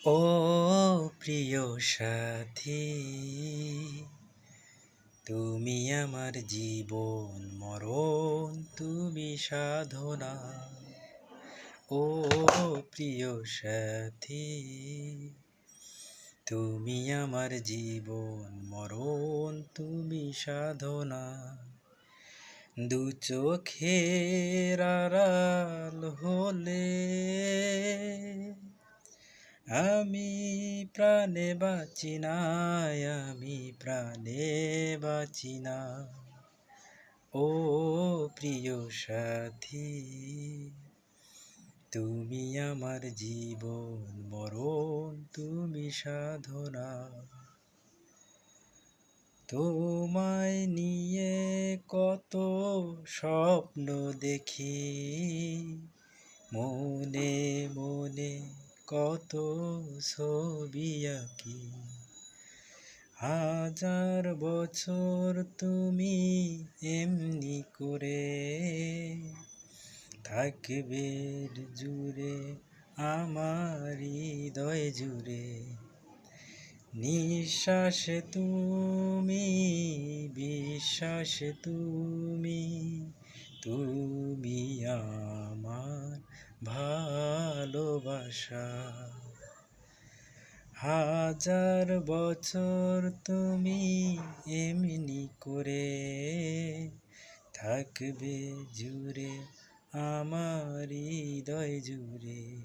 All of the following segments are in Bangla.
ও প্রিয় সাথী, তুমি আমার জীবন মরণ, তুমি সাধনা। ও প্রিয় সাথী, তুমি আমার জীবন মরণ, তুমি সাধনা। দু চোখের আড়াল হলে আমি প্রাণে বাঁচি না, আমি প্রাণে বাঁচি না। ও প্রিয় সাথী, তুমি আমার জীবন মরণ, তুমি সাধনা। তোমায় নিয়ে কত স্বপ্ন দেখি, মনে মনে কত ছবি আঁকি। হাজার বছর তুমি এমনি করে থাকবে জুড়ে আমার হৃদয় জুড়ে। নিঃশ্বাসে তুমি, বিশ্বাসে তুমি, তুমি আমার ভালোবাসা। হাজার বছর তুমি এমনি করে থাকবে জুড়ে আমার হৃদয় জুড়ে।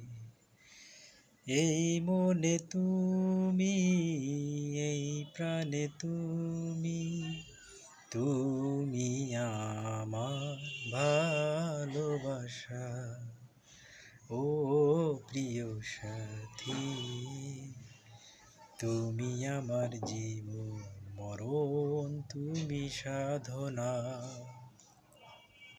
এই মনে তুমি, এই প্রাণে তুমি, তুমি আমার ভালোবাসা। ও প্রিয় সাথী, তুমি আমার জীবন মরণ, তুমি সাধনা।